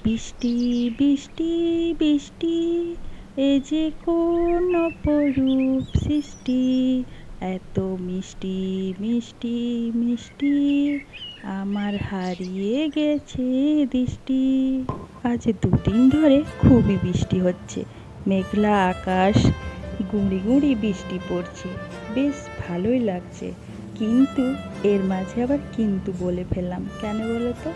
বৃষ্টি বৃষ্টি বৃষ্টি এ যে কোন অপরূপ সৃষ্টি, এত মিষ্টি মিষ্টি মিষ্টি আমার হারিয়ে গেছে দৃষ্টি। আজ দুদিন ধরে খুবই বৃষ্টি হচ্ছে, মেঘলা আকাশ, গুঁড়ি গুঁড়ি বৃষ্টি পড়ছে, বেশ ভালোই লাগছে। কিন্তু এর মাঝে আবার কিন্তু বলে ফেললাম, কেন বলো তো?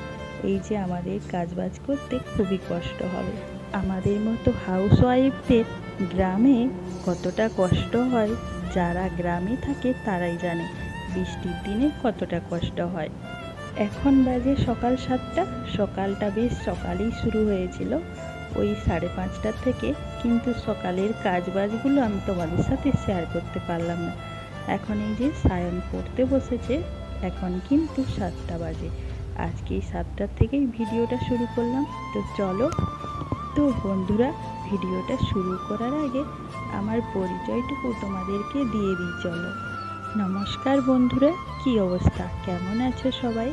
এই যে আমাদের কাজবাজ করতে খুবই কষ্ট হবে। আমাদের মতো হাউসওয়াইফদের গ্রামে কতটা কষ্ট হয়, যারা গ্রামে থাকে তারাই জানে বৃষ্টির দিনে কতটা কষ্ট হয়। এখন বাজে সকাল 7টা, সকালটা বেশ সকালেই শুরু হয়েছিল, ওই 5:30 থেকে। কিন্তু সকালের কাজবাজগুলো আমি তোমাদের সাথে শেয়ার করতে পারলাম না। এখন এই যে সায়ন পড়তে বসেছে, এখন কিন্তু 7টা বাজে। আজকে এই 7টার থেকেই ভিডিওটা শুরু করলাম। তো চলো, তো বন্ধুরা, ভিডিওটা শুরু করার আগে আমার পরিচয়টুকু তোমাদেরকে দিয়ে দিই। চলো। নমস্কার বন্ধুরা, কি অবস্থা, কেমন আছো সবাই?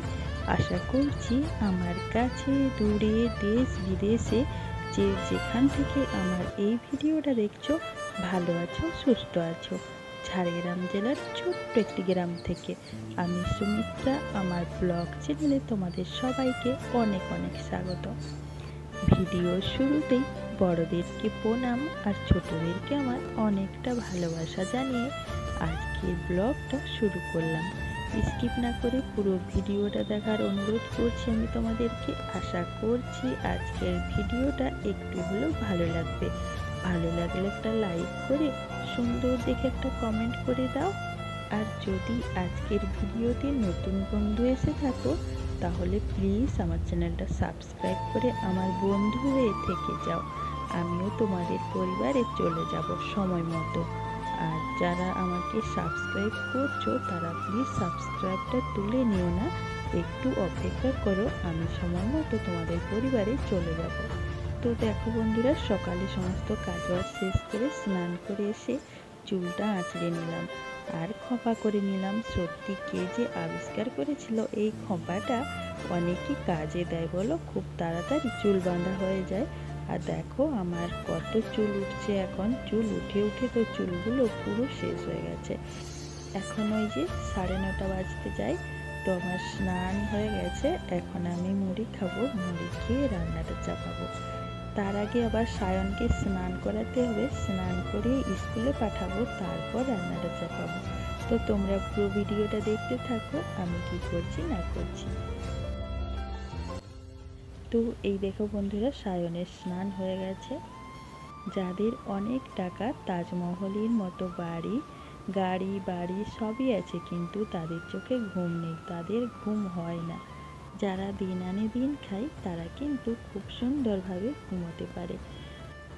আশা করছি আমার কাছে দূরে দেশ বিদেশে যে যেখান থেকে আমার এই ভিডিওটা দেখছো ভালো আছো, সুস্থ আছো। ঝাড়গ্রাম জেলার ছোট্ট একটি গ্রাম থেকে আমি সুমিত্রা, আমার ব্লগ চ্যানেলে তোমাদের সবাইকে অনেক অনেক স্বাগত। ভিডিওর শুরুতেই বড়দেরকে প্রণাম আর ছোটদেরকে আমার অনেকটা ভালোবাসা জানিয়ে আজকের ব্লগটা শুরু করলাম। স্কিপ না করে পুরো ভিডিওটা দেখার অনুরোধ করছি আমি তোমাদেরকে। আশা করছি আজকের ভিডিওটা একটু হলেও ভালো লাগবে। ভালো লাগলে একটা লাইক করে সুন্দর দেখে একটা কমেন্ট করে দাও। আর যদি আজকের ভিডিওতে নতুন বন্ধু এসে থাকো তাহলে প্লিজ আমার চ্যানেলটা সাবস্ক্রাইব করে আমার বন্ধু হয়ে থেকে যাও, আমিও তোমাদের পরিবারে চলে যাব সময় মতো। আর যারা আমাকে সাবস্ক্রাইব করছো তারা প্লিজ সাবস্ক্রাইবটা তুলে নিও না, একটু অপেক্ষা করো, আমি সময় মতো তোমাদের পরিবারে চলে যাব। তো দেখো বন্ধুরা, সকালে সমস্ত কাজবাজ শেষ করে স্নান করে এসে চুলটা আঁচড়ে নিলাম আর খোঁপা করে নিলাম। সত্যি কে যে আবিষ্কার করেছিল এই খোঁপাটা, অনেকই কাজে দেয় বলো, খুব তাড়াতাড়ি চুল বাঁধা হয়ে যায়। আর দেখো আমার কত চুল উঠছে, এখন চুল উঠে উঠে তো চুলগুলো পুরো শেষ হয়ে গেছে। এখন ওই যে 9:30 বাজতে যাই, তো আমার স্নান হয়ে গেছে, এখন আমি মুড়ি খাবো, মুড়ি খেয়ে রান্নাটা চাপাবো। তার আগে আবার সায়নকে স্নান করাতে হবে, স্নান করে স্কুলে পাঠাবো, তারপর রান্নাটা চাপাবো। তো তোমরা পুরো ভিডিওটা দেখতে থাকো আমি কি করছি না করছি। তো এই দেখো বন্ধুরা, সায়নের স্নান হয়ে গেছে। যাদের অনেক টাকা, তাজমহলের মতো বাড়ি, গাড়ি বাড়ি সবই আছে, কিন্তু তাদের চোখে ঘুম নেই, তাদের ঘুম হয় না। যারা দিন আনে দিন খায় তারা কিন্তু খুব সুন্দরভাবে ঘুমোতে পারে।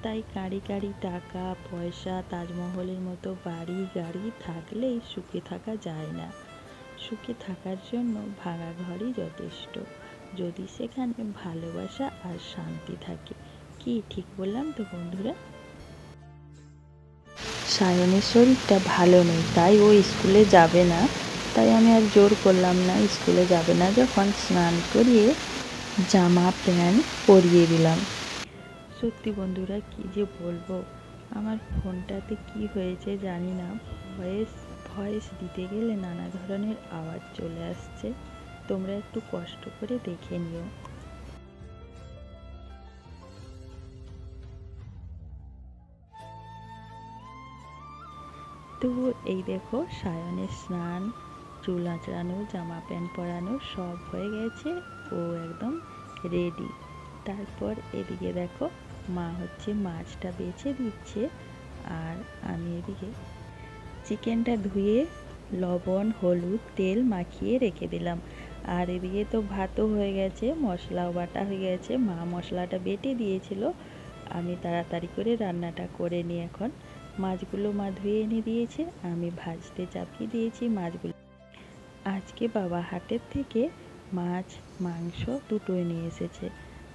তাই কাঁড়ি কাঁড়ি টাকা পয়সা, তাজমহলের মতো বাড়ি গাড়ি থাকলেই সুখে থাকা যায় না। সুখে থাকার জন্য ভাঙা ঘরই যথেষ্ট, যদি সেখানে ভালোবাসা আর শান্তি থাকে। কি ঠিক বললাম তো বন্ধুরা? সায়নের শরীরটা ভালো নেই, তাই ও স্কুলে যাবে না। তাই আমি আর জোর করলাম না, স্কুলে যাবে না যখন, স্নান করিয়ে জামা প্যান্ট পরিয়ে দিলাম। সত্যি বন্ধুরা, কি যে বলবো, আমার ফোনটাতে কি হয়েছে জানি না, ভয়েস দিতে গেলে নানা ধরনের আওয়াজ চলে আসছে, তোমরা একটু কষ্ট করে দেখে নিও। তো এই দেখো সায়নের স্নান, চুল আঁচড়ানো, জামা প্যান্ট পরানো সব হয়ে গেছে, ও একদম রেডি। তারপর এদিকে দেখো মা হচ্ছে মাছটা বেছে দিচ্ছে, আর আমি এদিকে চিকেনটা ধুয়ে লবণ হলুদ তেল মাখিয়ে রেখে দিলাম। আর এদিকে তো ভাতও হয়ে গেছে, মশলাও বাটা হয়ে গেছে, মা মশলাটা বেটে দিয়েছিল, আমি তাড়াতাড়ি করে রান্নাটা করে নিই। এখন মাছগুলো মা ধুয়ে এনে দিয়েছে, আমি ভাজতে চাপিয়ে দিয়েছি মাছগুলো। আজকে বাবা হাটের থেকে মাছ মাংস দুটোই নিয়ে এসেছে,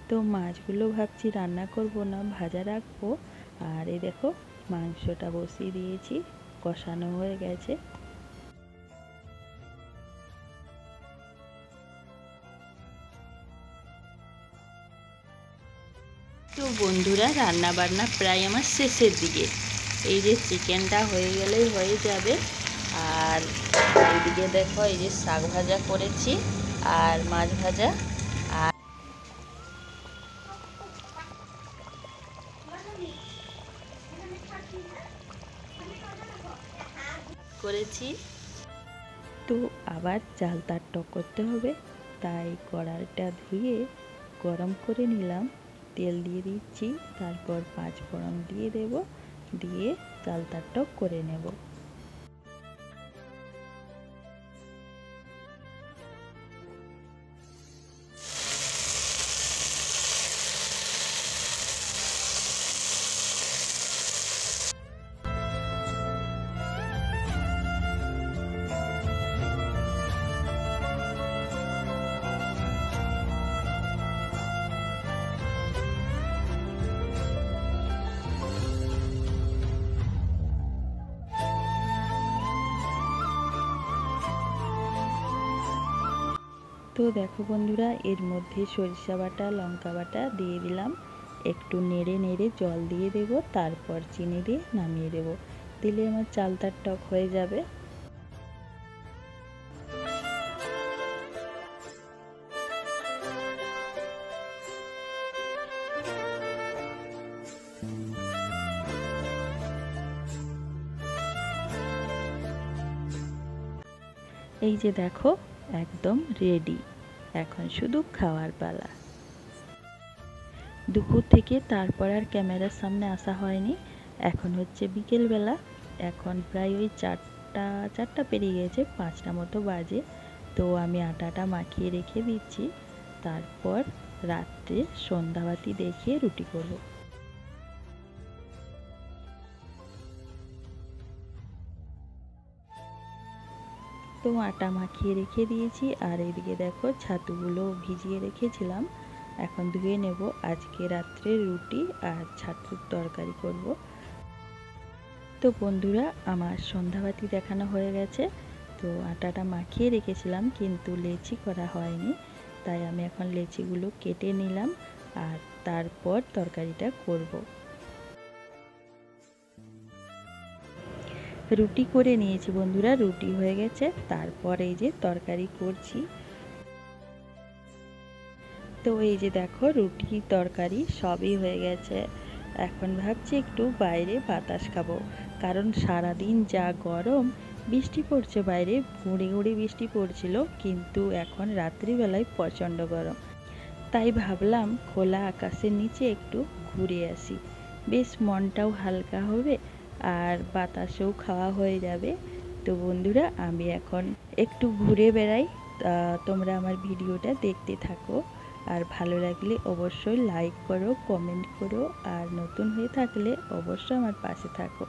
তো মাছগুলো ভাবছি রান্না করব না, ভাজা রাখবো। আর এই দেখো মাংসটা বসিয়ে দিয়েছি, কষানো হয়ে গেছে। তো বন্ধুরা, রান্না বান্না প্রায় আমার শেষের দিকে। এই যে চিকেনটা হয়ে গেলেই হয়ে যাবে। আর এইদিকে দেখো, এই যে শাক ভাজা করেছি আর মাছ ভাজা আর করেছি। তো আবার চালতার টক করতে হবে, তাই কড়াইটা ধুয়ে গরম করে নিলাম। তেল দিয়ে দিচ্ছি, তারপর 5 ফোড়ন দিয়ে দেব, দিয়ে চালতার টক করে নেব। তো দেখো বন্ধুরা, এর মধ্যে সরিষা বাটা, লঙ্কা বাটা দিয়ে দিলাম। একটু নেড়ে নেড়ে জল দিয়ে দেব, তারপর চিনি দিয়ে নামিয়ে দেব। দিলে আমার চালতার টক হয়ে যাবে। এই যে দেখো, একদম রেডি। এখন শুধু খাওয়ার পালা। দুপুর থেকে তারপর আর ক্যামেরার সামনে আসা হয়নি। এখন হচ্ছে বিকেলবেলা। এখন প্রায় ওই চারটা পেরিয়ে গেছে, 5টা মতো বাজে। তো আমি আটাটা মাখিয়ে রেখে দিচ্ছি, তারপর রাত্রে সন্ধ্যাবাতি দেখিয়ে রুটি করব। তো আটা মাখিয়ে রেখে দিয়েছি। আর এইদিকে দেখো, ছাতুগুলো ভিজিয়ে রেখেছিলাম, এখন ধুয়ে নেব। আজকে রাত্রে রুটি আর ছাতুর তরকারি করব। তো বন্ধুরা, আমার সন্ধ্যাবাতি দেখানো হয়ে গেছে। তো আটাটা মাখিয়ে রেখেছিলাম, কিন্তু লেচি করা হয়নি, তাই আমি এখন লেচিগুলো কেটে নিলাম আর তারপর তরকারিটা করব। রুটি করে নিয়েছি বন্ধুরা, রুটি হয়ে গেছে। তারপর এই যে তরকারি করছি। তো এই যে দেখো, রুটি তরকারি সবই হয়ে গেছে। এখন ভাবছি একটু বাইরে বাতাস খাবো, কারণ সারাদিন যা গরম। বৃষ্টি পড়ছে বাইরে, গুঁড়ি গুঁড়ি বৃষ্টি পড়ছিল, কিন্তু এখন রাত্রিবেলায় প্রচণ্ড গরম। তাই ভাবলাম খোলা আকাশের নিচে একটু ঘুরে আসি, বেশ মনটাও হালকা হবে আর বাতাসেও খাওয়া হয়ে যাবে। তো বন্ধুরা, আমি এখন একটু ঘুরে বেড়াই। তোমরা আমার ভিডিওটা দেখতে থাকো, আর ভালো লাগলে অবশ্যই লাইক করো, কমেন্ট করো, আর নতুন হয়ে থাকলে অবশ্যই আমার পাশে থাকো।